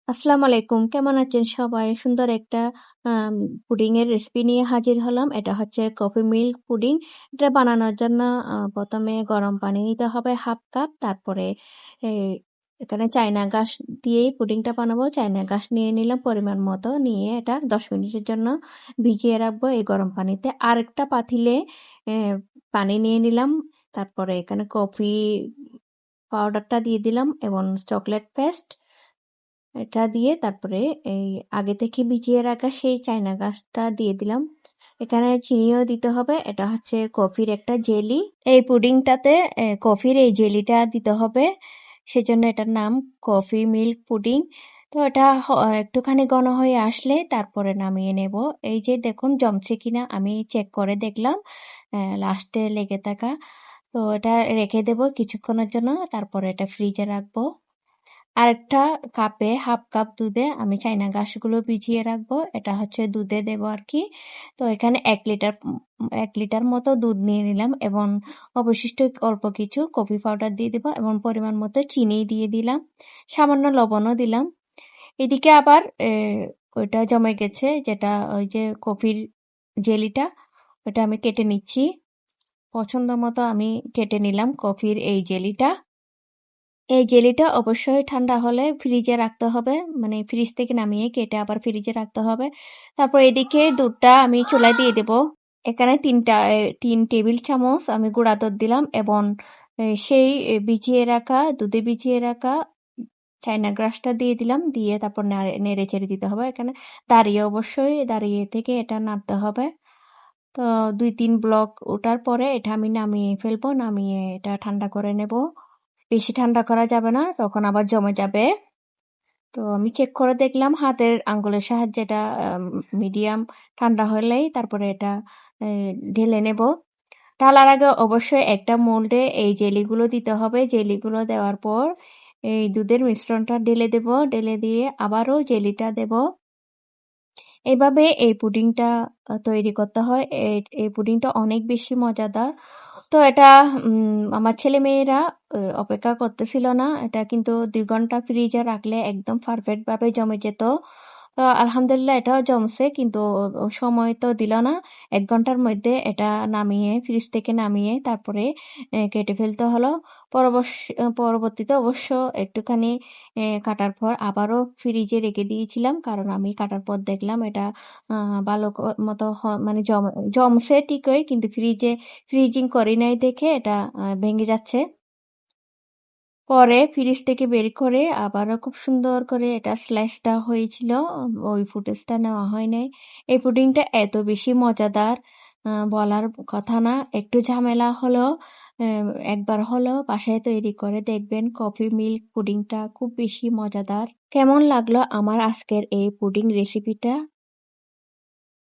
আসসালামু আলাইকুম। কেমন আছেন সবাই? সুন্দর একটা আম পুডিং এর রেসিপি নিয়ে হাজির হলাম। এটা হচ্ছে কফি মিল্ক পুডিং। এটা বানানোর জন্য ১ম এ গরম পানি নিতে হবে 1/2 কাপ। তারপরে এ এখানে চায়না ঘাস দিয়েই পুডিংটা বানাবো। চায়না ঘাস নিয়ে নিলাম পরিমাণ মতো। নিয়ে এটা ১০ মিনিটের জন্য ভিজিয়ে রাখবো এই গরম পানিতে। আরেকটা পাতিলে এ পানি নিয়ে নিলাম। তারপরে এখানে কফি পাউডারটা দিয়ে দিলাম এবং চকলেট পেস্ট এটা দিয়ে তারপরে এই আগে থেকে ভিজিয়ে রাখা সেই চায়না ঘাসটা দিয়ে দিলাম। এখানে চিনিও দিতে হবে। এটা হচ্ছে কফির একটা জেলি। এই পুডিংটাতে কফির এই জেলিটা দিতে হবে। সেজন্য এটার নাম কফি মিল্ক পুডিং। তো এটা একটুখানি ঘন হয়ে আসলে তারপরে নামিয়ে নেব। এই যে দেখুন জমছে কিনা আমি চেক করে দেখলাম। লাস্টে লেগে থাকা। তো এটা রেখে দেব কিছুক্ষণের জন্য। তারপরে এটা ফ্রিজে রাখবো। আরেকটা কাপে 1/2 কাপ দুধে আমি চায়না ঘাসগুলো ভিজিয়ে রাখবো। এটা হচ্ছে দুধে দেবো আরকি। তো এখানে ১ লিটার মতো দুধ নিয়ে নিলাম এবং অবশিষ্ট অল্প কিছু কফি পাউডার দিয়ে দিব এবং পরিমাণ মতো চিনি দিয়ে দিলাম। সামান্য লবণও দিলাম। এদিকে আবার ওইটা জমে গেছে যেটা ওই যে কফির জেলিটা, ওটা আমি কেটে নিচ্ছি। পছন্দ মতো আমি কেটে নিলাম কফির এই জেলিটা। এই জেলিটা অবশ্যই ঠান্ডা হলে ফ্রিজে রাখতে হবে। মানে ফ্রিজ থেকে নামিয়ে কেটে আবার ফ্রিজে রাখতে হবে। তারপর এদিকে দুধটা আমি চুলায় দিয়ে দেব। এখানে ৩ টেবিল চামচ আমি গুঁড়া দুধ দিলাম এবং সেই ভিজিয়ে রাখা দুধে ভিজিয়ে রাখা চায়না গ্রাসটা দিয়ে দিলাম। দিয়ে তারপর নেড়ে চেড়ে দিতে হবে। এখানে দাঁড়িয়ে থেকে এটা নাড়তে হবে। তো ২-৩ ব্লক ওঠার পরে এটা আমি নামিয়ে ফেলবো। নামিয়ে এটা ঠান্ডা করে নেব। বেশি ঠান্ডা করা যাবে না, তখন আবার জমে যাবে। তো আমি চেক করে দেখলাম হাতের আঙ্গুলের সাহায্যে এটা মিডিয়াম ঠান্ডা হলেই তারপরে এটা ঢেলে নেব। ঢালার আগে অবশ্যই একটা মোল্ডে এই জেলিগুলো দিতে হবে। জেলিগুলো দেওয়ার পর এই দুধের মিশ্রণটা ঢেলে দেব। ঢেলে দিয়ে আবারও জেলিটা দেব। এভাবে এই পুডিংটা তৈরি করতে হয়। এই পুডিংটা অনেক বেশি মজাদার। তো এটা আমার ছেলেমেয়েরা অপেক্ষা করতেছিল না। এটা কিন্তু ২ ঘন্টা ফ্রিজে রাখলে একদম পারফেক্ট ভাবে জমে যেত। তো আলহামদুলিল্লাহ এটাও জমছে কিন্তু সময় তো দিল না। ১ ঘন্টার মধ্যে এটা ফ্রিজ থেকে নামিয়ে তারপরে কেটে ফেলতে হলো। পরবর্তীতে অবশ্য একটুখানি কাটার পর আবারও ফ্রিজে রেখে দিয়েছিলাম। কারণ আমি কাটার পর দেখলাম এটা ভালো মতো মানে জমছে ঠিকই কিন্তু ফ্রিজিং করি নাই দেখে এটা ভেঙে যাচ্ছে। পরে ফ্রিজ থেকে বের করে আবারও খুব সুন্দর করে এটা স্লাইসটা হয়েছিল। ওই ফুটেজটা নেওয়া হয় নাই। এই পুডিংটা এত বেশি মজাদার বলার কথা না। একটু ঝামেলা হলেও একবার হলেও বাসায় তৈরি করে দেখবেন। কফি মিল্ক পুডিংটা খুব বেশি মজাদার। কেমন লাগলো আমার আজকের এই পুডিং রেসিপিটা?